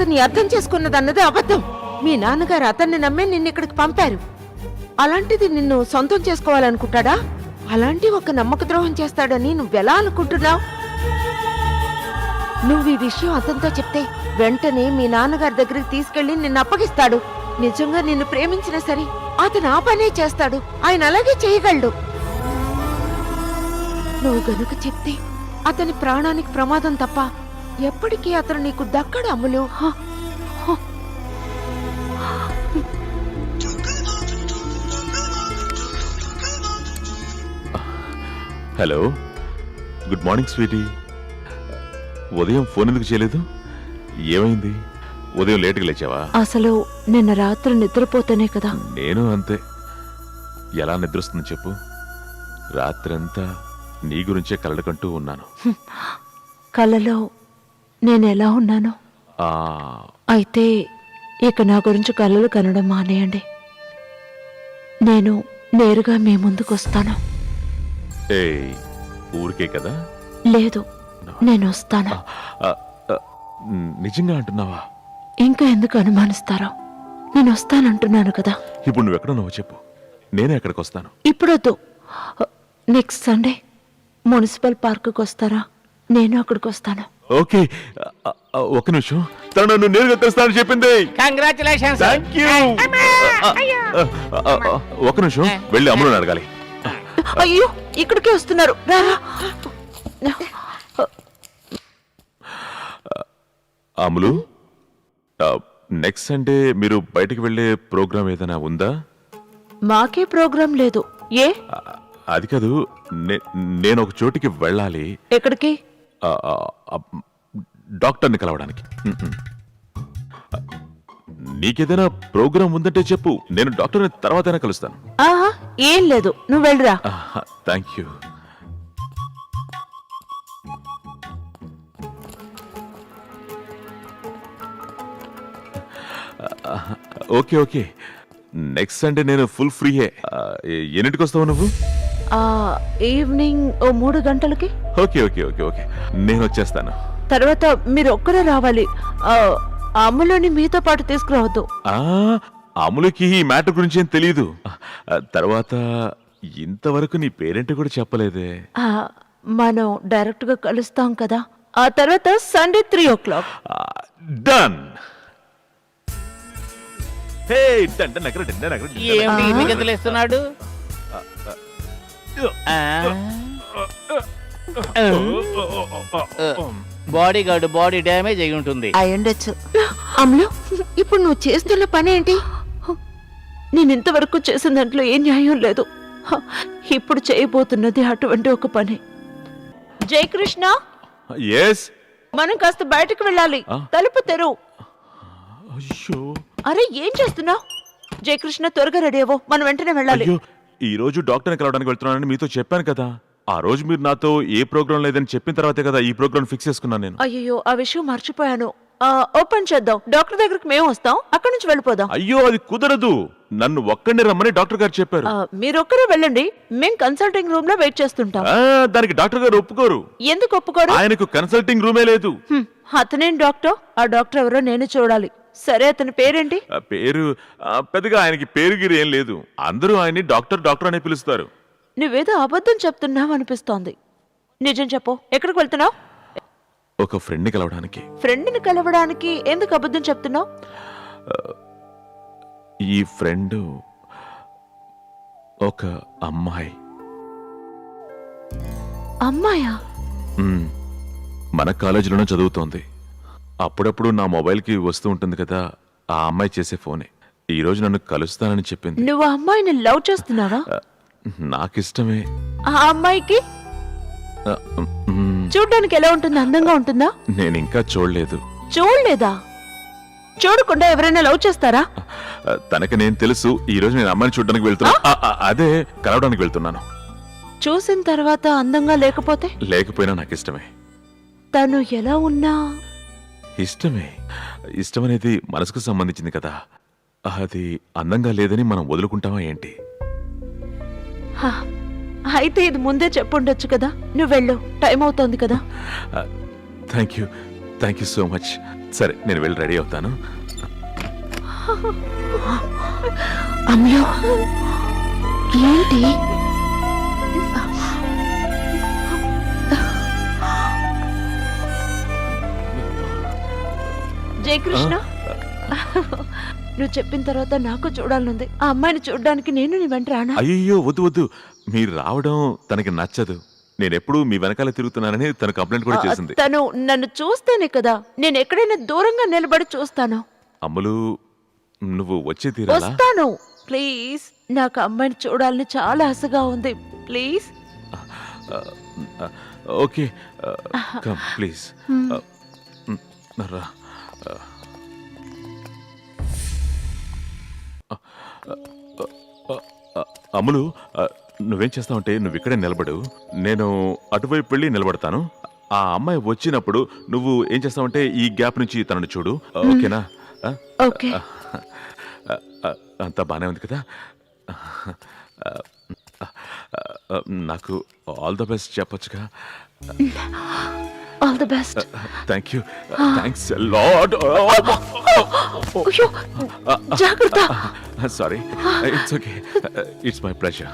అతన్ని అర్థం చేసుకున్నదన్నది అబద్ధం. మీ నాన్నగారు అతన్ని నమ్మే నిన్నిక్కడికి పంపారు. అలాంటిది నిన్ను సొంతం చేసుకోవాలనుకుంటాడా? అలాంటి ఒక నమ్మక ద్రోహం చేస్తాడని నువ్వెలా అనుకుంటున్నావు? నువ్వు ఈ విషయం అతనితో చెప్తే వెంటనే మీ నాన్నగారి దగ్గరికి తీసుకెళ్లి నిన్ను అప్పగిస్తాడు. నిజంగా నిన్ను ప్రేమించినా సరే అతను ఆ పనే చేస్తాడు. ఆయన అలాగే చేయగలడు. నువ్వు గనుక చెప్తే అతని ప్రాణానికి ప్రమాదం తప్ప ఎప్పటికీ అతను నీకు దక్కడు Ammulu. Hello, good morning sweetie. ఉదయం ఫోన్ ఎందుకు చేయలేదు? ఏమైంది? ఉదయం లేటుగా లేచావా? అసలు నిన్న రాత్రి నిద్రపోతేనే కదా. నేను అంతే. ఎలా నిద్రొస్తుంది చెప్పు? రాత్రంతా నీ గురించే కలడుకంటూ ఉన్నాను. కలలో నేనెలా ఉన్నాను? అయితే ఇక నా గురించి కలలు కనడం మానేయండి. నేను నేరుగా మీ ముందుకు వస్తాను. ఊరికే కదా? లేదు, నేను వస్తాను. నిజంగా అంటున్నావా? ఇంకా ఎందుకు అనుమానిస్తారో? నేను వస్తానంటున్నాను కదా. ఇప్పుడు నువ్వెక్కడ నువ్వు చెప్పు, నేనే ఎక్కడికి వస్తాను. ఇప్పుడొద్దు. నెక్స్ట్ సండే మున్సిపల్ పార్కుకి వస్తారా? నేను అక్కడికి వస్తాను. ఓకే, ఒక నిమిషం. తను నన్ను నేరుగా తెస్తానని చెప్పింది. కంగ్రాచులేషన్స్. Thank you. ఒక నిమిషం వెళ్ళి అమ్ములను అడగాలి. అయ్యో, ఇక్కడికే వస్తున్నారు. రారా. అమ్ములు, నెక్స్ట్ సండే మీరు బయటికి వెళ్ళే ప్రోగ్రామ్ ఏదైనా ఉందా? మాకే ప్రోగ్రాం లేదు. ఏ? అది కాదు, నేను ఒక చోటికి వెళ్ళాలి. ఎక్కడికి? డాక్టర్ని కలవడానికి. నీకేదైనా ప్రోగ్రామ్ ఉందంటే చెప్పు, నేను డాక్టర్ని తర్వాతైనా కలుస్తాను. ఆహా, ఏం లేదు, నువ్వు వెళ్ళరా. Thank you. Okay okay, next Sunday నేను ఫుల్ ఫ్రీయే. ఎన్నింటికి వస్తావు నువ్వు? ఈవినింగ్ 3 గంటలకి. ఓకే ఓకే ఓకే ఓకే, నేను వచ్చేస్తాను. తర్వాత మీరు ఒక్కరే రావాలి. అమ్ములోని మీతో పాటు తీసుకురావద్దు. అమ్ములకి ఈ మ్యాటర్ గురించి ఏం తెలీదు. తర్వాత ఇంతవరకు నీ పేరెంట్ కూడా చెప్పలేదే. మనం డైరెక్ట్ గా కలుస్తాం కదా. ఆ తర్వాత సండే 3 o'clock. డన్. ఏమిటి ఇన్ని గదిలేస్తున్నాడు? బాడీ గార్డ్ బాడీ డ్యామేజ్ అయి ఉంటుంది. అయ్యుండొచ్చు. అమ్ములు, ఇప్పుడు నువ్వు చేస్తున్న పని ఏంటి? నేను ఇంతవరకు చేసిన దాంట్లో ఏ న్యాయం లేదు. ఇప్పుడు చేయబోతున్నది అటువంటి ఒక పని. జయకృష్ణ, మనం కాస్త బయటకు వెళ్ళాలి. తలుపు తెరువు. అరే, ఏం చేస్తున్నావు? జయకృష్ణ, త్వరగా రెడీ అవ్వు, మనం వెంటనే వెళ్ళాలి. ఈ రోజు డాక్టర్ని కలవడానికి వెళ్తున్నానని మీతో చెప్పాను కదా. ఆ రోజు మీరు నాతో ఏ ప్రోగ్రామ్ లేదని చెప్పిన తర్వాతే కదా ఈ ప్రోగ్రామ్ ఫిక్స్ చేసుకున్నాను నేను. అయ్యో, ఆ విషయం మర్చిపోయాను. ఓపెన్ చేద్దాం. డాక్టర్ దగ్గరికి మేము వస్తాం, అక్కడి నుంచి వెళ్ళిపోదాం. అయ్యో, అది కుదరదు. నన్ను ఒక్కడే రమ్మని డాక్టర్ గారు చెప్పారు. మీరొక్కరే వెళ్ళండి, మేం కన్సల్టింగ్ రూమ్ లో వెయిట్ చేస్తుంటాం. దానికి డాక్టర్ గారు ఒప్పుకోరు. ఎందుకు ఒప్పుకోరు? ఆయనకు కన్సల్టింగ్ రూమే లేదు. అతనేం డాక్టర్? ఆ డాక్టర్ ఎవరో నేను చూడాలి. సరే, అతని పేరేంటి? పేరు పెద్దగా ఆయనకి పేరుగిరి ఏం లేదు. అందరూ ఆయన్ని డాక్టర్ డాక్టర్ అనే పిలుస్తారు. నువ్వేదో అబద్ధం చెప్తున్నావు అనిపిస్తోంది. నిజం చెప్పు, ఎక్కడికి వెళ్తున్నావు? ఒక ఫ్రెండ్ని కలవడానికి. ఫ్రెండ్ని కలవడానికి ఎందుకు అబద్ధం చెప్తున్నావు? ఈ ఫ్రెండ్ ఒక అమ్మాయి. అమ్మాయా? మన కాలేజీలోనే చదువుతోంది. అప్పుడప్పుడు నా మొబైల్కి వస్తూ ఉంటుంది కదా, ఆ అమ్మాయి చేసే ఫోనే. ఈ రోజు నన్ను కలుస్తానని చెప్పింది. నువ్వు ఆ అమ్మాయిని లవ్ చేస్తున్నావా? నాకిష్టమే. ఆ అమ్మాయికి చూడ్డానికి ఎలా ఉంటుంది? అందంగా ఉంటుందా? నేను ఇంకా చూడలేదు. చూడలేదా? చూడకుండా ఎవరైనా లవ్ చేస్తారా? తనకి నేను తెలుసు. ఈ రోజు నేను అమ్మాయిని చూడడానికి వెళ్తున్నా. అదే కలవడానికి వెళ్తున్నాను. చూసిన తర్వాత అందంగా లేకపోయినా నాకు ఇష్టమే. తను ఎలా ఉన్నా ఇష్టమే. ఇష్టం అనేది మనసుకు సంబంధించింది కదా. అది అందంగా లేదని మనం వదులుకుంటామా ఏంటి? అయితే ఇది ముందే చెప్పుండొచ్చు కదా. నువ్వు వెళ్ళు, టైం అవుతోంది కదా. Thank you so much. సరే నేను వెళ్ళి రెడీ అవుతాను. అమ్లో ఏంటి? జయకృష్ణ, నువ్వు చెప్పిన తర్వాత నాకు చూడాలనుంది. ఆ అమ్మాయిని చూడడానికి నేను నీ వెంట రానా? అయ్యో వద్దు వద్దు, మీరు రావడం తనకి నచ్చదు. నేనెప్పుడు మీ వెనకాల తిరుగుతున్నానని తను కంప్లైంట్ కూడా చేసింది. తను నన్ను చూస్తేనే కదా నేను ఎక్కడైనా దూరంగా నిలబడి చూస్తాను. అమ్ములు, నువ్వు వచ్చే తీరాలా? వస్తాను ప్లీజ్. నాకు అమ్మాయిని చూడాలని చాలా ఆశగా ఉంది. ప్లీజ్. Okay, come please. రా. అమ్ములు, నువ్వేం చేస్తావంటే నువ్వు ఇక్కడే నిలబడు, నేను అటువైపు వెళ్ళి నిలబడతాను. ఆ అమ్మాయి వచ్చినప్పుడు నువ్వు ఏం చేస్తావంటే ఈ గ్యాప్ నుంచి తనని చూడు, ఓకేనా? ఓకే. అంతా బానే ఉంది కదా? నాకు ఆల్ ద బెస్ట్ చెప్పొచ్చుగా? All the best. Thank you, thanks lord. అయ్యో, జాగ్రత్త. Sorry, it's okay, it's my pleasure.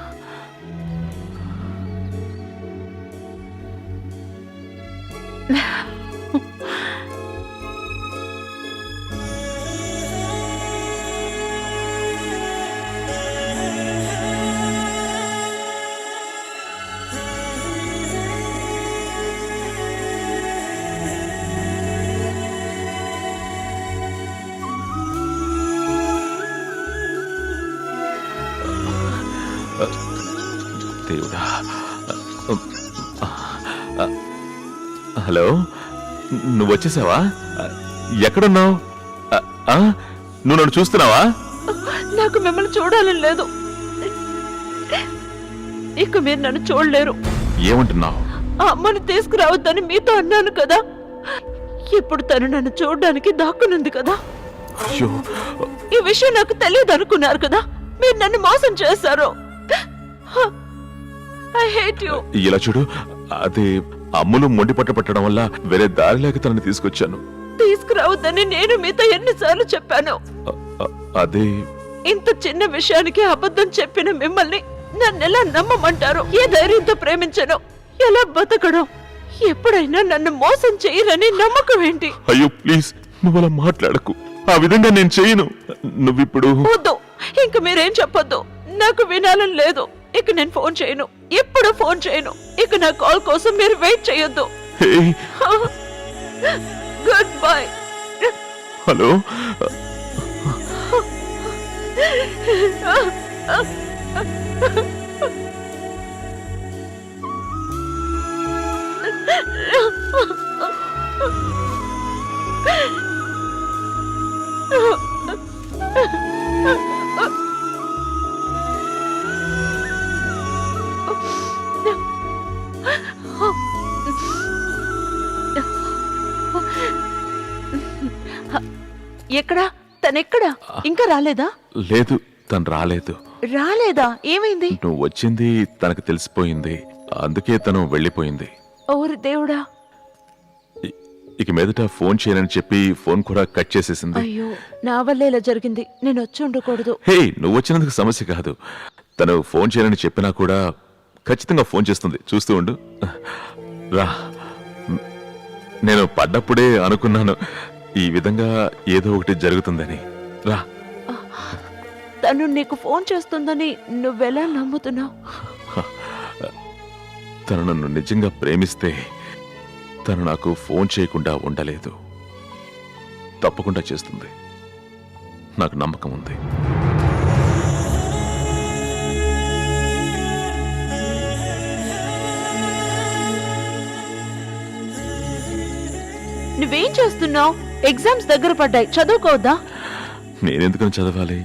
దేవుడా. హలో, నువ్వు వచ్చేసావా? ఎక్కడున్నావు? నువ్వు నన్ను చూస్తున్నావా? నాకు మిమ్మల్ని చూడాలని లేదు. ఇక మీరు నన్ను చూడలేరు. ఏమంటున్నావు? ఆ అమ్మని తీసుకురావద్దని మీతో అన్నాను కదా. ఇప్పుడు తను నన్ను చూడడానికి దాక్కునుంది కదా. అయ్యో, ఈ విషయం నాకు తెలియదు అనుకున్నారు కదా. మీరు నన్ను మోసం చేశారు. I hate you. ఇలా చూడు, అదే అమ్ములు మొండి పట్టడం వల్ల వేరే దారి లేక తనని తీసుకొచ్చాను. తీసుకురావద్దని నేను మీతో ఎన్నిసార్లు చెప్పాను. అదే ఇంత చిన్న విషయానికి అబద్ధం చెప్పిన మిమ్మల్ని నన్నెలా నమ్మమంటారు? ఏ ధైర్యంతో ప్రేమించను? ఎలా బతకడం? ఎప్పుడైనా నన్ను మోసం చేయరని నమ్మకం ఏంటి? అయ్యో ప్లీజ్, నువ్వు అలా మాట్లాడకు. ఆ విధంగా నేను చేయను. నువ్విప్పుడు వద్దు, ఇంక మీరేం చెప్పొద్దు. నాకు వినాలని లేదు. ఇక నేను ఫోన్ చేయను, ఎప్పుడు ఫోన్ చేయను. ఇక నా కాల్ కోసం మీరు వెయిట్ చేయొద్దు. Good bye. హలో, ఎక్కడా? తనెక్కడా? ఇంకా రాలేదా? లేదు, తను రాలేదు. రాలేదా? ఏమైంది? నువ్వు వచ్చింది తనకు తెలిసిపోయింది, అందుకే తను వెళ్ళిపోయింది. ఓరి దేవుడా. ఇక మీదట ఫోన్ చేయనని చెప్పి ఫోన్ కూడా కట్ చేసేసింది. అయ్యో, నా వల్ల ఇలా జరిగింది. నేను వచ్చి ఉండకూడదు. హే, నువ్వు వచ్చినందుకు సమస్య కాదు. తను ఫోన్ చేయనని చెప్పినా కూడా ఖచ్చితంగా ఫోన్ చేస్తుంది, చూస్తూ ఉండు. రా. నేను పడ్డప్పుడే అనుకున్నాను ఈ విధంగా ఏదో ఒకటి జరుగుతుందని. రా. తను నీకు ఫోన్ చేస్తుందని నువ్వెలా నమ్ముతున్నావు? తను నన్ను నిజంగా ప్రేమిస్తే తను నాకు ఫోన్ చేయకుండా ఉండలేదు. తప్పకుండా చేస్తుంది, నాకు నమ్మకం ఉంది. నువ్వేం చేస్తున్నావు? ఎగ్జామ్స్ దగ్గర పడ్డాయి, చదువుకోవద్దా? నేనెందుకని చదవాలి?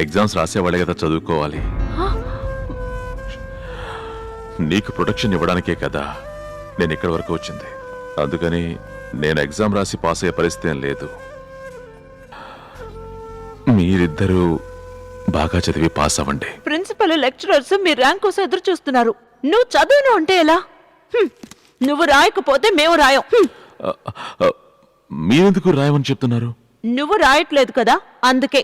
ఎగ్జామ్స్ రాసేవాళ్ళే కదా చదువుకోవాలి. నీకు ప్రొటెక్షన్ ఇవ్వడానికే కదా నేను ఇక్కడి వరకు వచ్చింది. అందుకని నేను ఎగ్జామ్ రాసి పాస్ అయ్యే పరిస్థితి ఏం లేదు. మీరిద్దరూ బాగా చదివి పాస్ అవ్వండి. ప్రిన్సిపల్, లెక్చరర్స్ మీ ర్యాంక్ కోసం ఎదురు చూస్తున్నారు. నువ్వు చదువును అంటే ఎలా? నువ్వు రాయకపోతే మేము రాయం. మీరెందుకు రాయమని చెప్తున్నారు? నువ్వు రాయట్లేదు కదా అందుకే